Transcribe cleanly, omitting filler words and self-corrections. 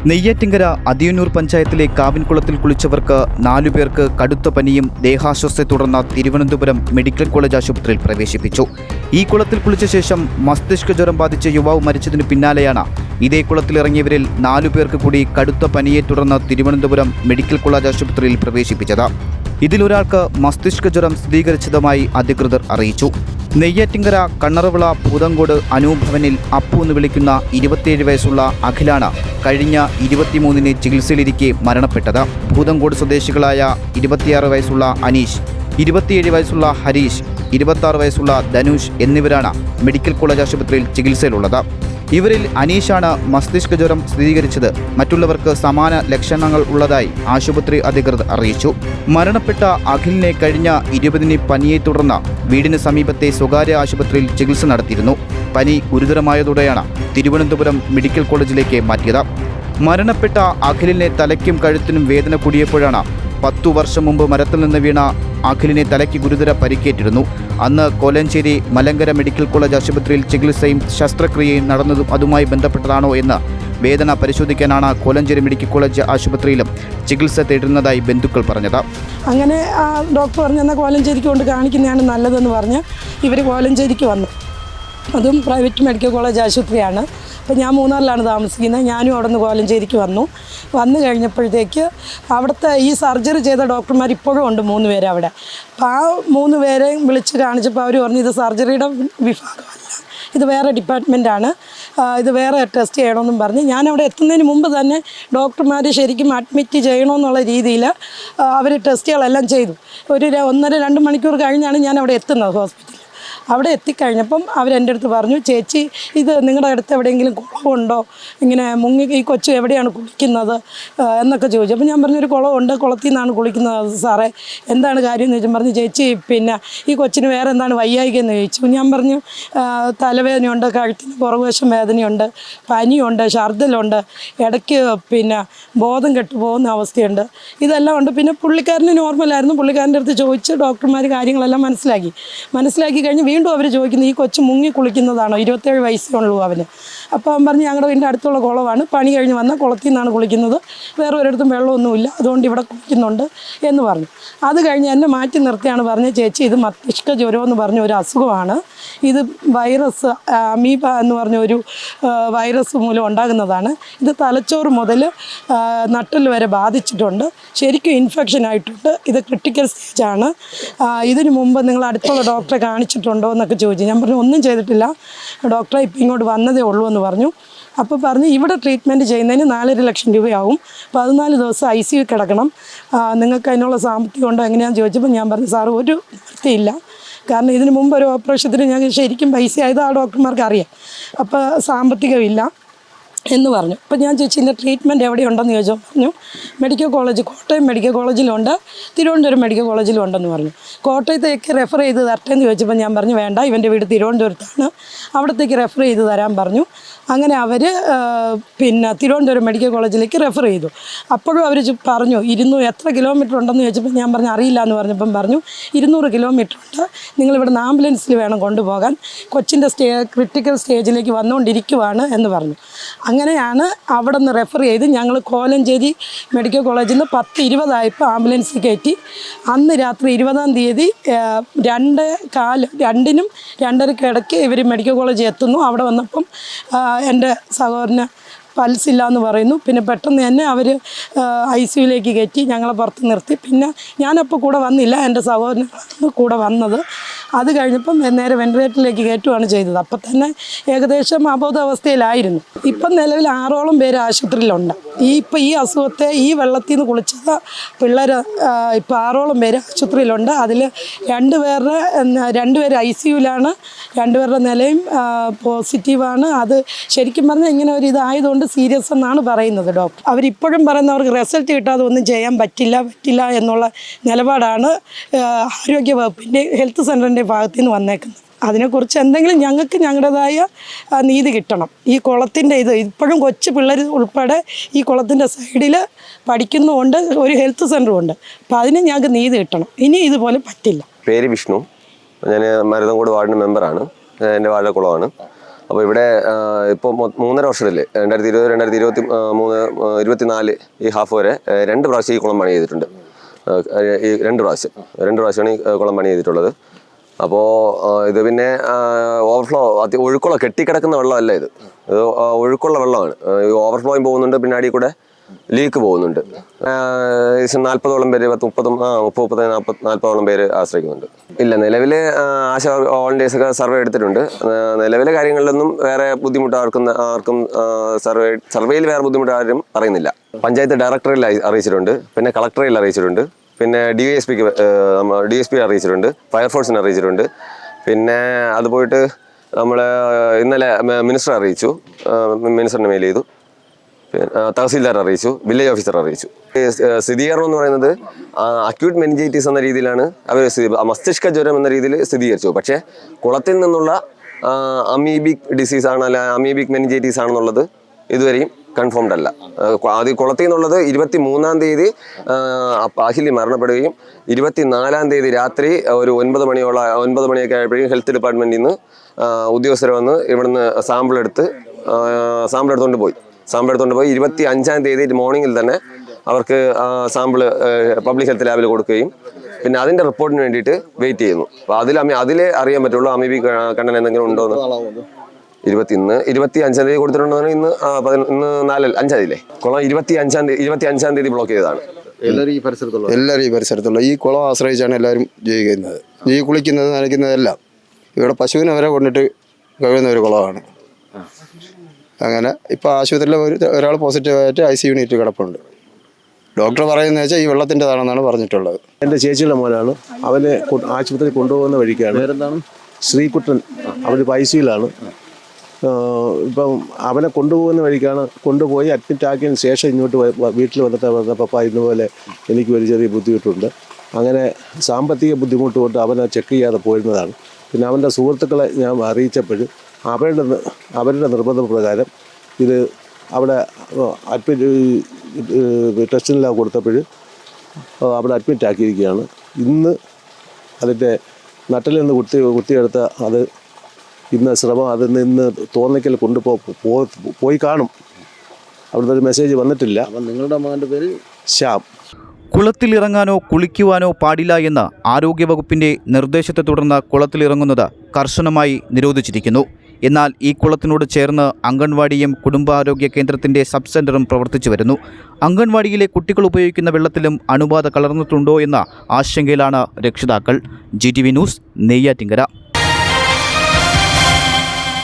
നെയ്യാറ്റിങ്കര അതിയന്നൂർ പഞ്ചായത്തിലെ കാവിൻകുളത്തിൽ കുളിച്ചവർക്ക് 4 പേർക്ക് കടുത്ത പനിയും ദേഹാസ്വസ്ഥയെ തുടർന്ന് തിരുവനന്തപുരം മെഡിക്കൽ കോളേജ് ആശുപത്രിയിൽ പ്രവേശിപ്പിച്ചു. ഈ കുളത്തിൽ കുളിച്ച ശേഷം മസ്തിഷ്ക ജ്വരം ബാധിച്ച യുവാവ് മരിച്ചതിനു പിന്നാലെയാണ് ഇതേ കുളത്തിലിറങ്ങിയവരിൽ 4 പേർക്ക് കൂടി കടുത്ത പനിയെ തുടർന്ന് തിരുവനന്തപുരം മെഡിക്കൽ കോളേജ് ആശുപത്രിയിൽ പ്രവേശിപ്പിച്ചത്. ഇതിലൊരാൾക്ക് മസ്തിഷ്ക ജ്വരം സ്ഥിരീകരിച്ചതായി അധികൃതർ അറിയിച്ചു. നെയ്യാറ്റിങ്കര കണ്ണറവിള ഭൂതങ്കോട് അനൂഭവനിൽ അപ്പു എന്ന് വിളിക്കുന്ന 27 വയസ്സുള്ള അഖിലാണ് കഴിഞ്ഞ 23-ന് ചികിത്സയിലിരിക്കെ മരണപ്പെട്ടത്. ഭൂതങ്കോട് സ്വദേശികളായ 26 വയസ്സുള്ള അനീഷ്, 27 വയസ്സുള്ള ഹരീഷ്, 26 വയസ്സുള്ള ധനുഷ് എന്നിവരാണ് മെഡിക്കൽ കോളേജ് ആശുപത്രിയിൽ ചികിത്സയിലുള്ളത്. ഇവരിൽ അനീഷാണ് മസ്തിഷ്ക ജ്വരം സ്ഥിരീകരിച്ചത്. മറ്റുള്ളവർക്ക് സമാന ലക്ഷണങ്ങൾ ഉള്ളതായി ആശുപത്രി അധികൃതർ അറിയിച്ചു. മരണപ്പെട്ട അഖിലിനെ കഴിഞ്ഞ 20-ന് പനിയെ തുടർന്ന് വീടിന് സമീപത്തെ സ്വകാര്യ ആശുപത്രിയിൽ ചികിത്സ നടത്തിയിരുന്നു. പനി ഗുരുതരമായതോടെയാണ് തിരുവനന്തപുരം മെഡിക്കൽ കോളേജിലേക്ക് മാറ്റിയത്. മരണപ്പെട്ട അഖിലിനെ തലയ്ക്കും കഴുത്തിനും വേദന കൂടിയപ്പോഴാണ് 10 വർഷം മുമ്പ് മരത്തിൽ നിന്ന് വീണ അഖിലിനെ തലയ്ക്ക് ഗുരുതര പരിക്കേറ്റിരുന്നു. അന്ന് കോലഞ്ചേരി മലങ്കര മെഡിക്കൽ കോളേജ് ആശുപത്രിയിൽ ചികിത്സയും ശസ്ത്രക്രിയയും നടന്നതും അതുമായി ബന്ധപ്പെട്ടതാണോ എന്ന് വേദന പരിശോധിക്കാനാണ് കോലഞ്ചേരി മെഡിക്കൽ കോളേജ് ആശുപത്രിയിലും ചികിത്സ തേടുന്നതായി ബന്ധുക്കൾ പറഞ്ഞത്. അങ്ങനെ ഡോക്ടർ പറഞ്ഞു എന്നാൽ കോലഞ്ചേരിക്ക് കൊണ്ട് കാണിക്കുന്നതാണ് നല്ലതെന്ന് പറഞ്ഞ് ഇവർ കോലഞ്ചേരിക്ക് വന്നു. അതും പ്രൈവറ്റ് മെഡിക്കൽ കോളേജ് ആശുപത്രിയാണ്. അപ്പോൾ ഞാൻ മൂന്നാറിലാണ് താമസിക്കുന്നത്. ഞാനും അവിടെ നിന്ന് കോലഞ്ചേരിക്ക് വന്നു കഴിഞ്ഞപ്പോഴത്തേക്ക് അവിടുത്തെ ഈ സർജറി ചെയ്ത ഡോക്ടർമാർ ഇപ്പോഴും ഉണ്ട് 3 പേര് അവിടെ. അപ്പോൾ ആ 3 പേരെയും വിളിച്ച് കാണിച്ചപ്പോൾ അവർ പറഞ്ഞു ഇത് സർജറിയുടെ വിഭാഗമല്ല, ഇത് വേറെ ഡിപ്പാർട്ട്മെൻറ്റാണ്, ഇത് വേറെ ടെസ്റ്റ് ചെയ്യണമെന്നും പറഞ്ഞ് ഞാൻ അവിടെ എത്തുന്നതിന് മുമ്പ് തന്നെ ഡോക്ടർമാർ ശരിക്കും അഡ്മിറ്റ് ചെയ്യണമെന്നുള്ള രീതിയിൽ അവർ ടെസ്റ്റുകളെല്ലാം ചെയ്തു. ഒരു 1.5-2 മണിക്കൂർ കഴിഞ്ഞാണ് ഞാൻ അവിടെ എത്തുന്നത് ഹോസ്പിറ്റലിൽ. അവിടെ എത്തിക്കഴിഞ്ഞപ്പം അവരെൻ്റെ അടുത്ത് പറഞ്ഞു, ചേച്ചി ഇത് നിങ്ങളുടെ അടുത്ത് എവിടെയെങ്കിലും കുളമുണ്ടോ, ഇങ്ങനെ മുങ്ങി ഈ കൊച്ചു എവിടെയാണ് കുളിക്കുന്നത് എന്നൊക്കെ ചോദിച്ചു. അപ്പോൾ ഞാൻ പറഞ്ഞു ഒരു കുളമുണ്ട്, കുളത്തിൽ നിന്നാണ് കുളിക്കുന്നത് സാറേ, എന്താണ് കാര്യം എന്ന് ചോദിച്ചു. പറഞ്ഞു ചേച്ചി പിന്നെ ഈ കൊച്ചിന് വേറെ എന്താണ് വയ്യായികയെന്ന് ചോദിച്ചു. ഞാൻ പറഞ്ഞു തലവേദനയുണ്ട്, കഴുത്തിന് പുറകുവശം വേദനയുണ്ട്, പനിയുണ്ട്, ഛർദ്ദലുണ്ട്, ഇടയ്ക്ക് പിന്നെ ബോധം കെട്ടുപോകുന്ന അവസ്ഥയുണ്ട്, ഇതെല്ലാം ഉണ്ട്. പിന്നെ പുള്ളിക്കാരന് നോർമലായിരുന്നു. പുള്ളിക്കാരൻ്റെ അടുത്ത് ചോദിച്ച് ഡോക്ടർമാർ കാര്യങ്ങളെല്ലാം മനസ്സിലാക്കി കഴിഞ്ഞ് വീണ്ടും അവർ ചോദിക്കുന്നു ഈ കൊച്ചു മുങ്ങി കുളിക്കുന്നതാണോ, 27 വയസ്സേ ഉള്ളൂ അവന്. അപ്പോൾ അവൻ പറഞ്ഞു ഞങ്ങളുടെ വീടിൻ്റെ അടുത്തുള്ള കുളമാണ്, പണി കഴിഞ്ഞ് വന്ന കുളത്തിൽ നിന്നാണ് കുളിക്കുന്നത്, വേറെ ഒരിടത്തും വെള്ളമൊന്നുമില്ല, അതുകൊണ്ട് ഇവിടെ കുളിക്കുന്നുണ്ട് എന്ന് പറഞ്ഞു. അത് കഴിഞ്ഞ് എന്നെ മാറ്റി നിർത്തിയാണ് പറഞ്ഞത് ചേച്ചി ഇത് മസ്തിഷ്ക ജ്വരം എന്ന് പറഞ്ഞ ഒരു അസുഖമാണ്, ഇത് വൈറസ് അമീബ എന്ന് പറഞ്ഞ ഒരു വൈറസ് മൂലം ഉണ്ടാകുന്നതാണ്, ഇത് തലച്ചോറ് മുതൽ നട്ടൽ വരെ ബാധിച്ചിട്ടുണ്ട്, ശരിക്കും ഇൻഫെക്ഷൻ ആയിട്ടുണ്ട്, ഇത് ക്രിട്ടിക്കൽ സ്റ്റേജാണ്, ഇതിനു മുമ്പ് നിങ്ങൾ അടുത്തുള്ള ഡോക്ടറെ കാണിച്ചിട്ടുണ്ടോ എന്നൊക്കെ ചോദിച്ചു. ഞാൻ പറഞ്ഞു ഒന്നും ചെയ്തിട്ടില്ല ഡോക്ടറെ, ഇപ്പം ഇങ്ങോട്ട് വന്നതേ ഉള്ളൂ എന്ന് പറഞ്ഞു. അപ്പോൾ പറഞ്ഞ് ഇവിടെ ട്രീറ്റ്മെൻറ്റ് ചെയ്യുന്നതിന് 4.5 ലക്ഷം രൂപയാവും, 14 ദിവസം ICU കിടക്കണം, നിങ്ങൾക്ക് അതിനുള്ള സാമ്പത്തികം ഉണ്ടോ എങ്ങനെയാണെന്ന് ചോദിച്ചപ്പോൾ ഞാൻ പറഞ്ഞു സാറ് ഒരു നിവൃത്തിയില്ല, കാരണം ഇതിന് മുമ്പ് ഒരു ഓപ്പറേഷത്തിന് ഞാൻ ശരിക്കും പൈസ ആയത് ആ ഡോക്ടർമാർക്ക് അറിയാം, അപ്പോൾ സാമ്പത്തികമില്ല എന്ന് പറഞ്ഞു. അപ്പോൾ ഞാൻ ചോദിച്ചു ഇതിൻ്റെ ട്രീറ്റ്മെൻറ്റ് എവിടെയുണ്ടെന്ന് ചോദിച്ചപ്പോൾ പറഞ്ഞു മെഡിക്കൽ കോളേജ് കോട്ടയം മെഡിക്കൽ കോളേജിലുണ്ട്, തിരുവനന്തപുരം മെഡിക്കൽ കോളേജിലും ഉണ്ടെന്ന് പറഞ്ഞു. കോട്ടയത്തേക്ക് റെഫർ ചെയ്ത് തരട്ടെന്ന് ചോദിച്ചപ്പോൾ ഞാൻ പറഞ്ഞു വേണ്ട, ഇവൻ്റെ വീട് തിരുവനന്തപുരത്താണ്, അവിടത്തേക്ക് റെഫർ ചെയ്ത് തരാൻ പറഞ്ഞു. അങ്ങനെ അവർ പിന്നെ തിരുവനന്തപുരം മെഡിക്കൽ കോളേജിലേക്ക് റെഫർ ചെയ്തു. അപ്പോഴും അവർ പറഞ്ഞു എത്ര കിലോമീറ്റർ ഉണ്ടെന്ന് ചോദിച്ചപ്പോൾ ഞാൻ പറഞ്ഞു അറിയില്ല എന്ന് പറഞ്ഞപ്പം പറഞ്ഞു 200 കിലോമീറ്റർ ഉണ്ട്, നിങ്ങളിവിടുന്ന് ആംബുലൻസിൽ വേണം കൊണ്ടുപോകാൻ, കൊച്ചിൻ്റെ ക്രിട്ടിക്കൽ സ്റ്റേജിലേക്ക് വന്നുകൊണ്ടിരിക്കുവാണ് എന്ന് പറഞ്ഞു. അങ്ങനെയാണ് അവിടെ നിന്ന് റെഫർ ചെയ്ത് ഞങ്ങൾ കോലഞ്ചേരി മെഡിക്കൽ കോളേജിൽ നിന്ന് 10:20 ആയപ്പോൾ ആംബുലൻസിൽ കയറ്റി. അന്ന് രാത്രി 20-ാം തീയതി 2:15 2:30 ഇടയ്ക്ക് ഇവർ മെഡിക്കൽ കോളേജിൽ എത്തുന്നു. അവിടെ വന്നപ്പം എൻ്റെ സഹോദരന് പൾസില്ല എന്ന് പറയുന്നു. പിന്നെ പെട്ടെന്ന് തന്നെ അവർ ICUലേക്ക് കയറ്റി, ഞങ്ങളെ പുറത്ത് നിർത്തി. പിന്നെ ഞാനപ്പോൾ കൂടെ വന്നില്ല, എൻ്റെ സഹോദരനാണ് കൂടെ വന്നത്. അത് കഴിഞ്ഞപ്പം നേരെ വെന്റിലേറ്ററിലേക്ക് കയറ്റുകയാണ് ചെയ്തത്. അപ്പം തന്നെ ഏകദേശം അബോധാവസ്ഥയിലായിരുന്നു. ഇപ്പം നിലവിൽ 6ഓളം പേര് ആശുപത്രിയിലുണ്ട്. ഈ അസുഖത്തെ ഈ വെള്ളത്തിൽ നിന്ന് കുളിച്ചത് പിള്ളേർ ഇപ്പോൾ 6ഓളം പേര് ആശുപത്രിയിലുണ്ട്. അതിൽ 2 പേര് ICUവിലാണ്, 2 പേരുടെ നിലയും പോസിറ്റീവാണ്. അത് ശരിക്കും പറഞ്ഞാൽ ഇങ്ങനെ ഒരു ഇതായതുകൊണ്ട് സീരിയസ് എന്നാണ് പറയുന്നത് ഡോക്ടർ. അവരിപ്പോഴും പറയുന്നവർക്ക് റിസൾട്ട് കിട്ടാതെ ഒന്നും ചെയ്യാൻ പറ്റില്ല എന്നുള്ള നിലപാടാണ് ആരോഗ്യ വകുപ്പിൻ്റെ ഹെൽത്ത് സെൻ്ററിൻ്റെ ഭാഗത്തു നിന്ന് വന്നേക്കുന്നത്. അതിനെക്കുറിച്ച് എന്തെങ്കിലും ഞങ്ങൾക്ക് ഞങ്ങളുടേതായ നീതി കിട്ടണം. ഈ കുളത്തിൻ്റെ ഇപ്പോഴും കൊച്ചു പിള്ളേർ ഉൾപ്പെടെ ഈ കുളത്തിൻ്റെ സൈഡിൽ പഠിക്കുന്നതുകൊണ്ട് ഒരു ഹെൽത്ത് സെൻ്ററും ഉണ്ട്. അപ്പോൾ അതിന് ഞങ്ങൾക്ക് നീതി കിട്ടണം. ഇനി ഇതുപോലെ പറ്റില്ല. പേര് വിഷ്ണു, ഞാൻ മരുതങ്കോട് വാർഡ് മെമ്പറാണ്. എൻ്റെ വാർഡിലെ കുളമാണ്. അപ്പോൾ ഇവിടെ ഇപ്പോൾ 3.5 വർഷത്തിൽ 2020, 2023, 24 ഈ ഹാഫ് വരെ 2 പ്രാവശ്യം ഈ കുളം പണി ചെയ്തിട്ടുണ്ട്. ഈ 2 പ്രാവശ്യമാണ് ഈ കുളം പണി ചെയ്തിട്ടുള്ളത്. അപ്പോൾ ഇത് പിന്നെ ഓവർഫ്ലോ ഒഴുക്കുള്ള കെട്ടിക്കിടക്കുന്ന വെള്ളമല്ല ഇത് ഒഴുക്കുള്ള വെള്ളമാണ്. ഓവർഫ്ലോയും പോകുന്നുണ്ട്, പിന്നെ അടിയിൽ കൂടെ ലീക്ക് പോകുന്നുണ്ട്. 40ഓളം പേര് 40-40-40ഓളം പേര് ആശ്രയിക്കുന്നുണ്ട്. ഇല്ല, നിലവിൽ ആശ വോളണ്ടിയേഴ്സൊക്കെ സർവേ എടുത്തിട്ടുണ്ട്. നിലവിലെ കാര്യങ്ങളിലൊന്നും വേറെ ബുദ്ധിമുട്ട് ആർക്കും സർവേയിൽ വേറെ ബുദ്ധിമുട്ട് ആരും അറിയുന്നില്ല. പഞ്ചായത്ത് ഡയറക്ടറിൽ അറിയിച്ചിട്ടുണ്ട്, പിന്നെ കളക്ടറിൽ അറിയിച്ചിട്ടുണ്ട്, പിന്നെ DSP അറിയിച്ചിട്ടുണ്ട്, ഫയർഫോഴ്സിനെ അറിയിച്ചിട്ടുണ്ട്. പിന്നെ അത് പോയിട്ട് നമ്മൾ ഇന്നലെ മിനിസ്റ്റർ അറിയിച്ചു, മിനിസ്റ്ററിനെ മെയിൽ ചെയ്തു, തഹസീൽദാർ അറിയിച്ചു, വില്ലേജ് ഓഫീസർ അറിയിച്ചു. സ്ഥിരീകരണം എന്ന് പറയുന്നത് അക്യൂട്ട് മെനിഞ്ചൈറ്റിസ് എന്ന രീതിയിലാണ് അവർ മസ്തിഷ്ക ജ്വരം എന്ന രീതിയിൽ സ്ഥിരീകരിച്ചു. പക്ഷേ കുളത്തിൽ നിന്നുള്ള അമീബിക് ഡിസീസ് ആണ്, അല്ല അമീബിക് മെനിഞ്ചൈറ്റിസ് ആണെന്നുള്ളത് ഇതുവരെയും കൺഫേംഡ് അല്ല. അത് കുളത്തിൽ നിന്നുള്ളത് 23-ാം തീയതി അഹിലി മരണപ്പെടുകയും 24-ാം തീയതി രാത്രി ഒരു 9 മണിയൊക്കെ ആയപ്പോഴേക്കും ഹെൽത്ത് ഡിപ്പാർട്ട്മെൻറ്റിൽ നിന്ന് ഉദ്യോഗസ്ഥർ വന്ന് ഇവിടുന്ന് സാമ്പിൾ എടുത്തുകൊണ്ട് പോയി. 25-ാം തീയതി മോർണിംഗിൽ തന്നെ അവർക്ക് സാമ്പിൾ പബ്ലിക് ഹെൽത്ത് ലാബിൽ കൊടുക്കുകയും പിന്നെ അതിൻ്റെ റിപ്പോർട്ടിന് വേണ്ടിയിട്ട് വെയിറ്റ് ചെയ്യുന്നു. അപ്പോൾ അതിലേ അറിയാൻ പറ്റുള്ളൂ അമീബിക് കണ്ടന്റ് എന്തെങ്കിലും ഉണ്ടോ എന്ന്. 25-ാം തീയതി കൊടുത്തിട്ടുണ്ടെന്ന് ഇന്ന് 5-ാം തീയതിയില്ലേ കുളം 25-ാം തീയതി ബ്ലോക്ക് ചെയ്തതാണ്. എല്ലാവരും ഈ പരിസരത്തുള്ള ഈ കുളം ആശ്രയിച്ചാണ് എല്ലാവരും ജീവിക്കുന്നത്. ഈ കുളിക്കുന്നത് നനയ്ക്കുന്നതെല്ലാം ഇവിടെ പശുവിനെ വരെ കൊണ്ടിട്ട് കഴുകുന്ന ഒരു കുളമാണ്. അങ്ങനെ ഇപ്പോൾ ആശുപത്രിയിൽ ഒരാൾ പോസിറ്റീവായിട്ട് ICU യൂണിറ്റ് കിടപ്പുണ്ട്. ഡോക്ടർ പറയുന്നത് വെച്ചാൽ ഈ വെള്ളത്തിൻ്റെതാണെന്നാണ് പറഞ്ഞിട്ടുള്ളത്. എൻ്റെ ചേച്ചിയുടെ മോനാണ്. അവനെ ആശുപത്രിയിൽ കൊണ്ടുപോകുന്ന വഴിക്കാണ്. ശ്രീകുട്ടൻ. അവന് ICUയിലാണ്. ഇപ്പം അവനെ കൊണ്ടുപോകുന്ന വഴിക്കാണ്. കൊണ്ടുപോയി അഡ്മിറ്റ് ആക്കിയതിന് ശേഷം ഇങ്ങോട്ട് വീട്ടിൽ വന്നിട്ട് പപ്പ ഇതുപോലെ എനിക്ക് ഒരു ചെറിയ ബുദ്ധിമുട്ടുണ്ട്. അങ്ങനെ സാമ്പത്തിക ബുദ്ധിമുട്ട് കൊണ്ട് അവനെ ചെക്ക് ചെയ്യാതെ പോയിരുന്നതാണ്. പിന്നെ അവൻ്റെ സുഹൃത്തുക്കളെ ഞാൻ അറിയിച്ചപ്പോൾ അവരുടെ നിർബന്ധപ്രകാരം ഇത് അവിടെ അഡ്മിറ്റ് ടെസ്റ്റിനെല്ലാം കൊടുത്തപ്പോൾ അവിടെ അഡ്മിറ്റ് ആക്കിയിരിക്കുകയാണ്. ഇന്ന് അതിൻ്റെ നട്ടിൽ നിന്ന് കുത്തിയെടുത്ത അത് ഇന്ന് ശ്രമം അതിൽ നിന്ന് തോന്നിക്കൽ പോയി കാണും. അവിടുന്ന് ഒരു മെസ്സേജ് വന്നിട്ടില്ല. അപ്പം നിങ്ങളുടെ മകൻ്റെ പേര് ശ്യാം. കുളത്തിലിറങ്ങാനോ കുളിക്കുവാനോ പാടില്ല എന്ന ആരോഗ്യവകുപ്പിൻ്റെ നിർദ്ദേശത്തെ തുടർന്ന് കുളത്തിലിറങ്ങുന്നത് കർശനമായി നിരോധിച്ചിരിക്കുന്നു. എന്നാൽ ഈ കുളത്തിനോട് ചേർന്ന് അംഗൻവാടിയും കുടുംബാരോഗ്യ കേന്ദ്രത്തിൻ്റെ സബ് സെൻ്ററും പ്രവർത്തിച്ചു വരുന്നു. അംഗൻവാടിയിലെ കുട്ടികൾ ഉപയോഗിക്കുന്ന വെള്ളത്തിലും അണുബാധ കലർന്നിട്ടുണ്ടോ എന്ന ആശങ്കയിലാണ് രക്ഷിതാക്കൾ. GTV news, Neyyattinkara.